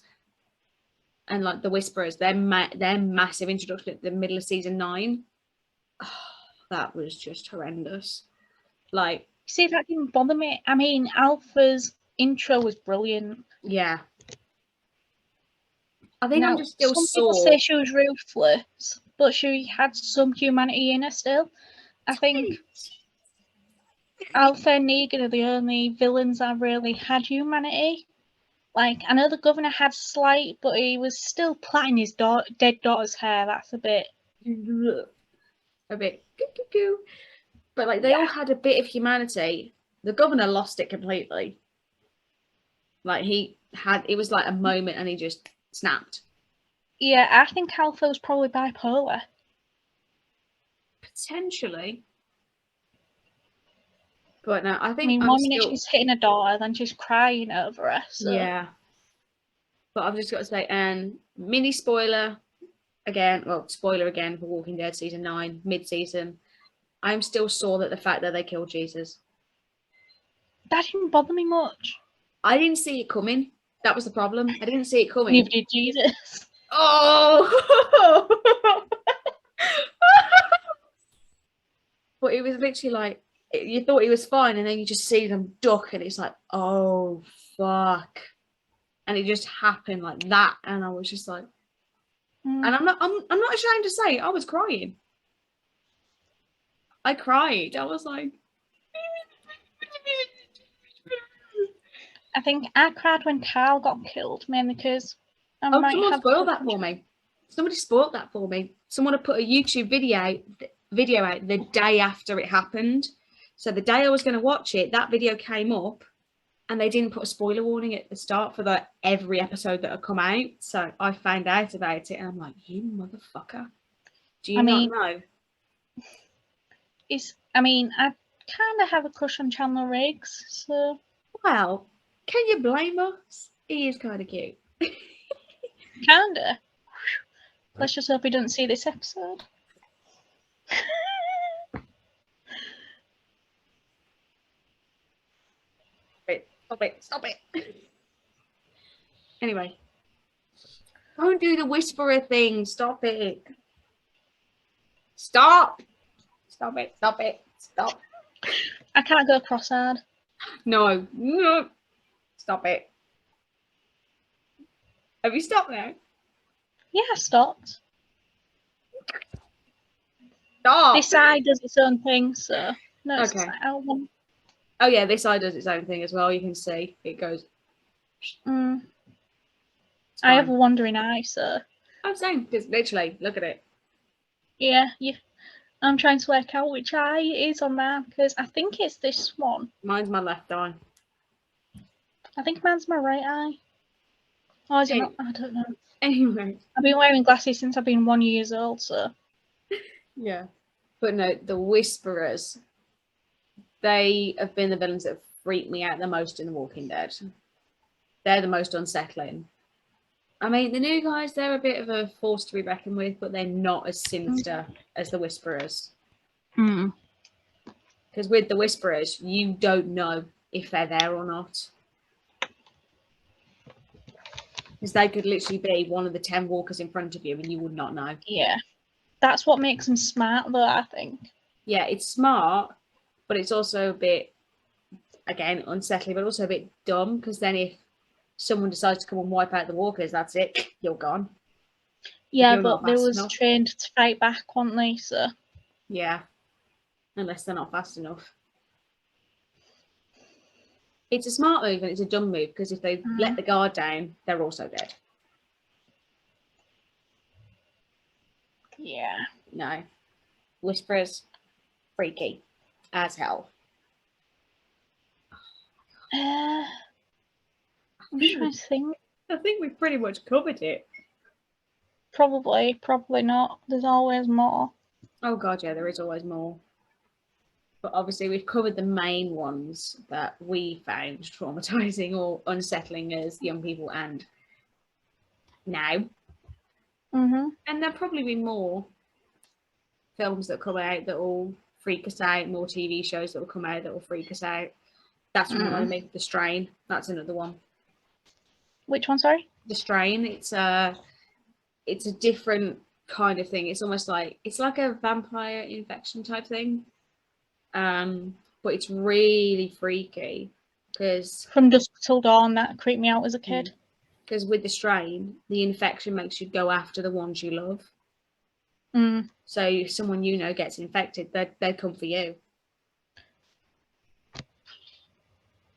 And like the Whisperers, their massive introduction at the middle of season 9, that was just horrendous. Like, see, that didn't bother me. I mean, Alpha's intro was brilliant. Yeah. I think I'm just still some people say she was ruthless, but she had some humanity in her still. I think Alpha and Negan are the only villains that really had humanity. Like, I know the governor had slight, but he was still plaiting his dead daughter's hair. That's a bit cuckoo. But like, they all had a bit of humanity. The governor lost it completely. Like, it was like a moment and he just snapped. Yeah, I think Alpha was probably bipolar. Potentially. But no, I think... I mean, one minute she's hitting her daughter, then she's crying over her. So. Yeah. But I've just got to say, mini spoiler again, spoiler again for Walking Dead season 9, mid-season. I'm still sore at the fact that they killed Jesus. That didn't bother me much. I didn't see it coming. That was the problem. I didn't see it coming. Neither did Jesus. Oh! But it was literally like, you thought he was fine, and then you just see them duck, and it's like, oh, fuck. And it just happened like that, and I was just like... And I'm not ashamed to say, I was crying. I cried. I was like... I think I cried when Carl got killed, mainly because I Oh, might someone have spoiled that for me. Somebody spoiled that for me. Someone had put a YouTube video out the day after it happened. So the day I was going to watch it, that video came up, and they didn't put a spoiler warning at the start for every episode that had come out. So I found out about it, and I'm like, you motherfucker. Do you not know? I kind of have a crush on Chandler Riggs, so. Well, can you blame us? He is kind of cute. Kinda. Let's just hope he doesn't see this episode. Stop it. Anyway. Don't do the whisperer thing. Stop it. Stop it. I can't go cross-eyed. No. Stop it. Have you stopped now? Yeah, I stopped. Stop. This side does its own thing, so no. It's Okay. album. Oh yeah, this side does its own thing as well. You can see it goes. I have a wandering eye, so. I'm saying, just literally look at it. Yeah, I'm trying to work out which eye it is on that because I think it's this one. Mine's my left eye. I think mine's my right eye. Or is it not? I don't know. Anyway. I've been wearing glasses since I've been 1 year old, so. Yeah. But no, the Whisperers, they have been the villains that have freaked me out the most in The Walking Dead. They're the most unsettling. I mean, the new guys, they're a bit of a force to be reckoned with, but they're not as sinister as the Whisperers. Because with the Whisperers, you don't know if they're there or not. Because they could literally be one of the 10 walkers in front of you and you would not know. Yeah. That's what makes them smart, though, I think. Yeah, it's smart, but it's also a bit, again, unsettling, but also a bit dumb, because then if someone decides to come and wipe out the walkers, that's it. You're gone. Yeah, but they was trained to fight back, weren't they? So. Yeah. Unless they're not fast enough. It's a smart move and it's a dumb move, because if they let the guard down, they're also dead. Yeah. No. Whisperers, freaky as hell. I'm trying to think. I think we've pretty much covered it. Probably not. There's always more. Oh god, yeah, there is always more. But obviously we've covered the main ones that we found traumatising or unsettling as young people and now. And there'll probably be more films that come out that will freak us out, more TV shows that will come out that will freak us out. That's one I make. The Strain. That's another one. Which one, sorry? The Strain. It's a different kind of thing. It's almost like, it's like a vampire infection type thing. But it's really freaky because From Dusk Till Dawn, that creeped me out as a kid. Because with the Strain, the infection makes you go after the ones you love. So if someone you know gets infected, they come for you.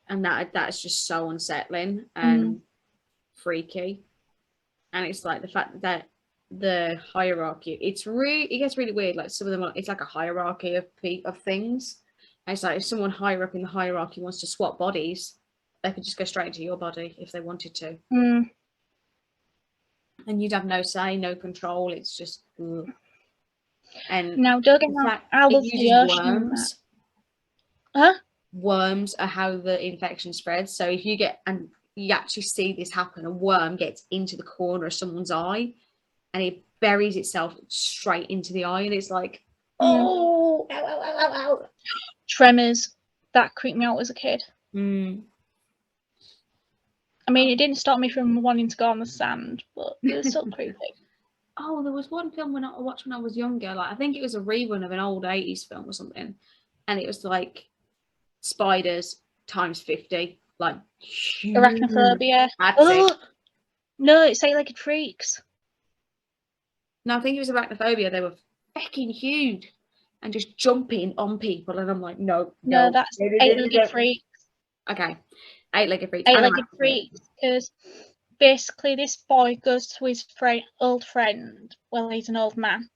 And that's just so unsettling and freaky. And it's like the fact that the hierarchy, it gets really weird. Like some of them, it's like a hierarchy of things. And it's like if someone higher up in the hierarchy wants to swap bodies, they could just go straight into your body if they wanted to. And you'd have no say, no control. It's just. And now, don't get me wrong, worms. Worms are how the infection spreads. So if you actually see this happen, a worm gets into the corner of someone's eye and it buries itself straight into the eye, and it's like, oh, ow, ow, ow, ow, ow. Tremors, that creeped me out as a kid. I mean, it didn't stop me from wanting to go on the sand, but it was still creepy. Oh, there was one film I watched when I was younger. Like, I think it was a rerun of an old 80s film or something. And it was like spiders times 50. Like, huge. Arachnophobia. No, it's Eight-Legged Freaks. No, I think it was Arachnophobia. They were fucking huge and just jumping on people. And I'm like, no. No, that's Eight-Legged Freaks. Okay. Eight-legged freaks. Eight-legged freaks, because basically this boy goes to his old friend. Well, he's an old man,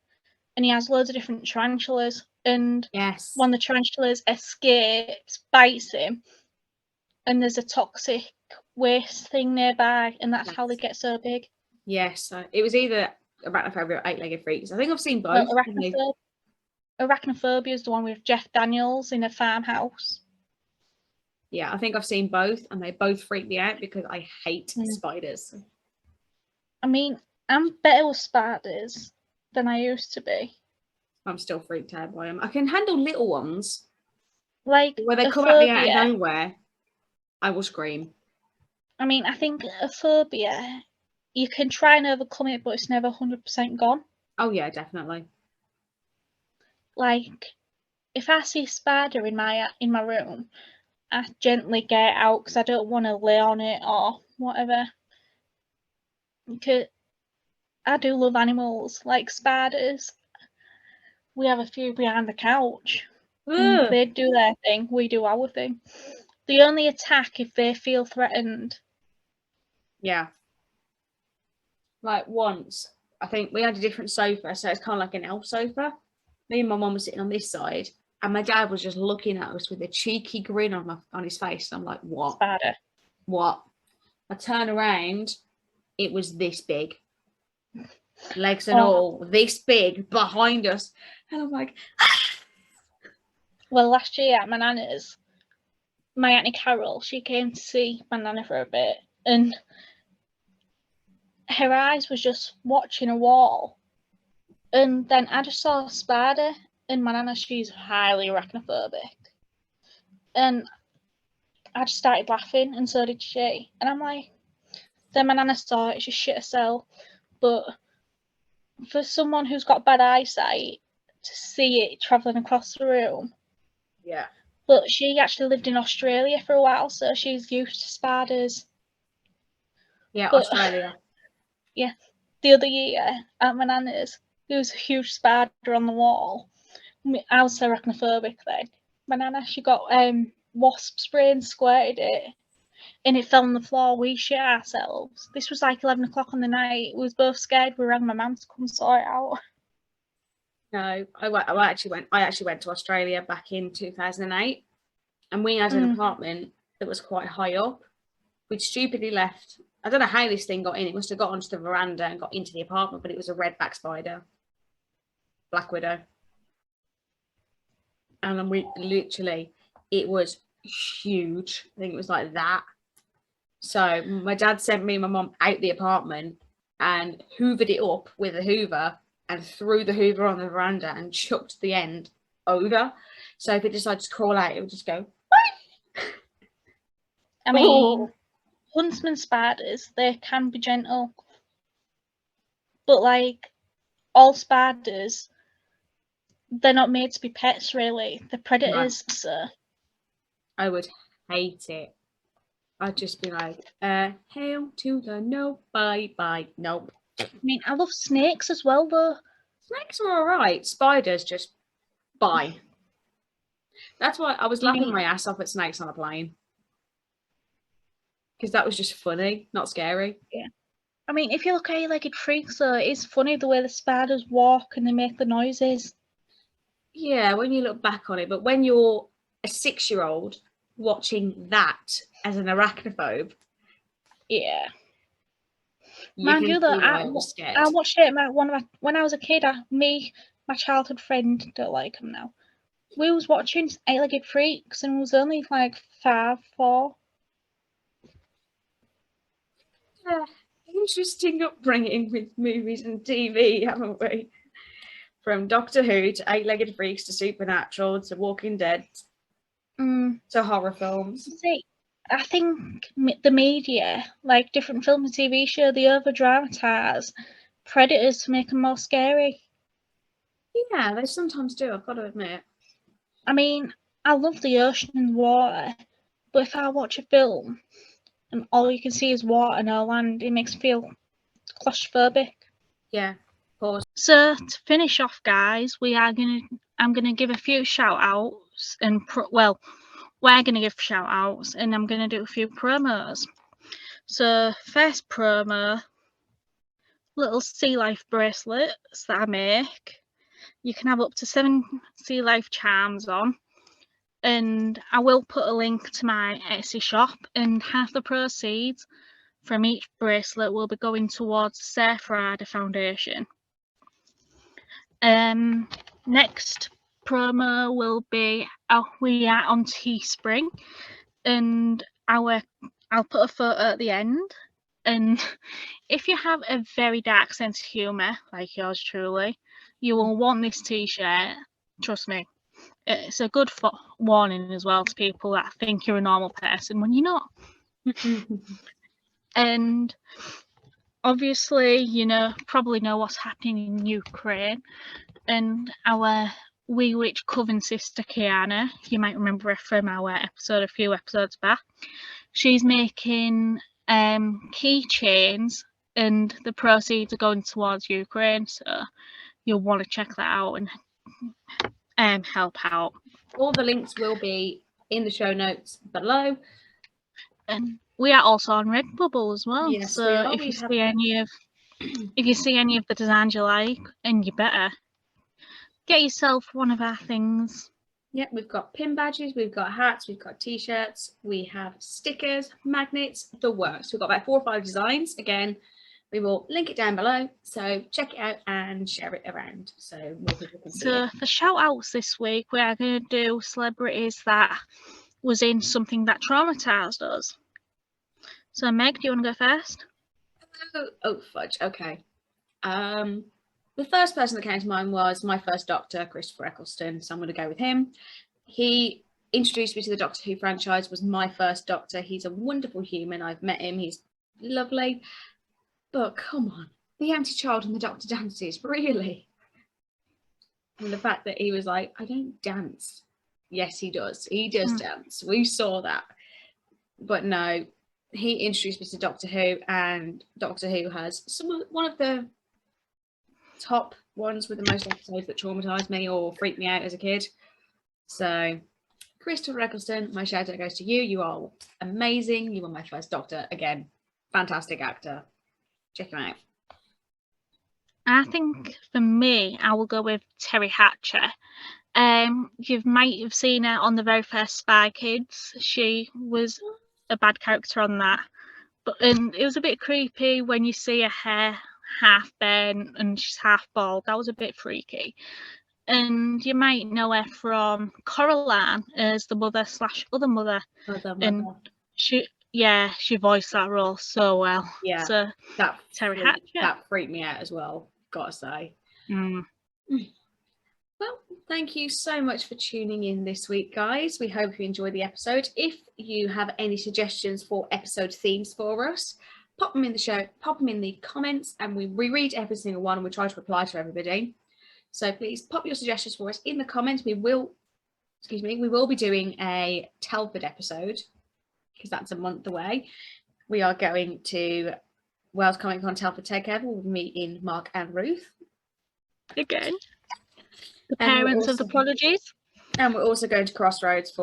and he has loads of different tarantulas. And Yes. one of the tarantulas escapes, bites him, and there's a toxic waste thing nearby, and that's how they get so big. Yes, it was either Arachnophobia or Eight-legged freaks. I think I've seen both. Well, Arachnophobia is the one with Jeff Daniels in a farmhouse. Yeah, I think I've seen both, and they both freak me out because I hate spiders. I mean, I'm better with spiders than I used to be. I'm still freaked out by them. I can handle little ones. Like, where they come at me out of nowhere, I will scream. I mean, I think a phobia, you can try and overcome it, but it's never 100% gone. Oh, yeah, definitely. Like, if I see a spider in my room, I gently get it out because I don't want to lay on it or whatever. Because I do love animals, like spiders. We have a few behind the couch. They do their thing, we do our thing. They only attack if they feel threatened. Yeah. Like once, I think we had a different sofa, so it's kind of like an elf sofa. Me and my mum were sitting on this side, and my dad was just looking at us with a cheeky grin on his face. I'm like, what? Spider. What? I turn around, it was this big. Legs and all, this big, behind us. And I'm like, Well, last year at my nana's, my Auntie Carol, she came to see my nana for a bit, and her eyes was just watching a wall. And then I just saw a spider, and my nana, she's highly arachnophobic. And I just started laughing, and so did she. And I'm like, then my nana saw it, she shit herself. But for someone who's got bad eyesight, to see it travelling across the room. Yeah. But she actually lived in Australia for a while, so she's used to spiders. Yeah, but, Australia. Yeah. The other year at my nana's, there was a huge spider on the wall. I was arachnophobic then. My nana, she got wasp spray and squirted it, and it fell on the floor. We shit ourselves. This was like 11 o'clock on the night. We was both scared. We rang my mum to come sort it out. No, I actually went to Australia back in 2008, and we had an apartment that was quite high up. We'd stupidly left. I don't know how this thing got in. It must have got onto the veranda and got into the apartment, but it was a redback spider, black widow, and then we literally, it was huge. I think it was like that. So my dad sent me and my mum out the apartment and hoovered it up with a hoover and threw the hoover on the veranda and chucked the end over. So if it decided to crawl out, it would just go. I mean, huntsman spiders, they can be gentle. But like all spiders, they're not made to be pets really. They're predators, so. I would hate it. I'd just be like, hail to the no, bye, nope. I mean, I love snakes as well, though. Snakes are all right. Spiders, just bye. That's why I was laughing my ass off at snakes on a plane. Because that was just funny, not scary. Yeah. I mean, if you look at eight-legged freaks, though, it's funny the way the spiders walk and they make the noises. Yeah, when you look back on it. But when you're a 6-year-old watching that as an arachnophobe. Yeah. Mind you, though, I watched it when I was a kid. My childhood friend, don't like him now. We was watching eight-legged freaks and it was only like 4. Yeah, interesting upbringing with movies and TV, haven't we? From Doctor Who to eight-legged freaks to Supernatural to Walking Dead to horror films. See, I think the media, like different film and TV show, they over-dramatise predators to make them more scary. Yeah, they sometimes do, I've got to admit. I mean, I love the ocean and water, but if I watch a film and all you can see is water and no land, it makes me feel claustrophobic. Yeah, pause. So to finish off, guys, I'm gonna give a few shout outs and we're going to give shout outs and I'm going to do a few promos. So, first promo, little sea life bracelets that I make. You can have up to 7 sea life charms on. And I will put a link to my Etsy shop, and half the proceeds from each bracelet will be going towards the Surf Rider Foundation. Next promo will be we are on Teespring, and I'll put a photo at the end. And if you have a very dark sense of humour, like yours truly, you will want this t-shirt. Trust me. It's a good warning as well to people that think you're a normal person when you're not. And obviously, you probably know what's happening in Ukraine. And our Wee Witch Coven sister, Kiana, you might remember her from our episode a few episodes back. She's making keychains, and the proceeds are going towards Ukraine. So you'll want to check that out and help out. All the links will be in the show notes below. And we are also on Redbubble as well. Yes, so if you see any of the designs you like, and you better get yourself one of our things. Yep, we've got pin badges, we've got hats, we've got t-shirts, we have stickers, magnets, the works. We've got about 4 or 5 designs. Again, we will link it down below, so check it out and share it around so more people can see it. For shout outs this week, we are going to do celebrities that was in something that traumatised us. So Meg, do you want to go first? Oh fudge, okay. The first person that came to mind was my first Doctor, Christopher Eccleston, so I'm going to go with him. He introduced me to the Doctor Who franchise, was my first Doctor. He's a wonderful human. I've met him. He's lovely. But come on, the anti-child and the Doctor dances, really? And the fact that he was like, I don't dance. Yes, he does. He does dance. We saw that. But no, he introduced me to Doctor Who, and Doctor Who has one of the top ones with the most episodes that traumatised me or freaked me out as a kid. So Christopher Eccleston, my shout out goes to you. You are amazing. You were my first Doctor. Again, fantastic actor. Check him out. I think for me, I will go with Teri Hatcher. You might have seen her on the very first Spy Kids. She was a bad character on that, and it was a bit creepy when you see her hair half bent and she's half bald. That was a bit freaky. And you might know her from Coraline as the mother / other mother. And she voiced that role so well. Yeah, so that Teri Hatcher. That freaked me out as well, gotta say. Well, thank you so much for tuning in this week, guys. We hope you enjoyed the episode. If you have any suggestions for episode themes for us, pop them in the comments, and we reread every single one and we try to reply to everybody. So please pop your suggestions for us in the comments. We will be doing a Telford episode because that's a month away. We are going to Wales Comic Con Telford Takeover. We'll be meeting Mark and Ruth again, the parents of the Prodigies, and we're also going to Crossroads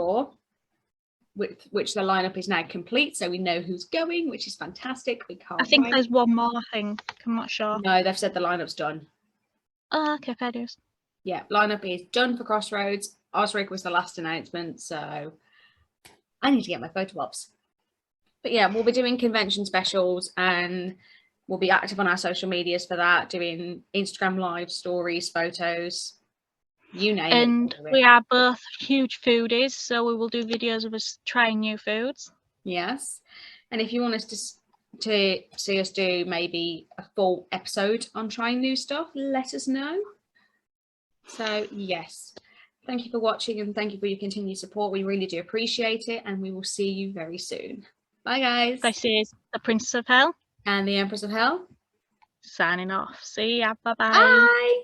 which the lineup is now complete, so we know who's going, which is fantastic. We can't. I think there's one more. I think I'm not sure. No, they've said the lineup's done. Oh, okay, fair dues. Yeah, lineup is done for Crossroads. Osric was the last announcement, so I need to get my photo ops. But yeah, we'll be doing convention specials, and we'll be active on our social medias for that, doing Instagram live stories, photos, you name it. And we are both huge foodies, so we will do videos of us trying new foods. Yes, and if you want us to see us do maybe a full episode on trying new stuff, let us know. So yes, thank you for watching, and thank you for your continued support. We really do appreciate it, and we will see you very soon. Bye guys. This is the Princess of Hell and the Empress of Hell signing off. See ya. Bye-bye. Bye.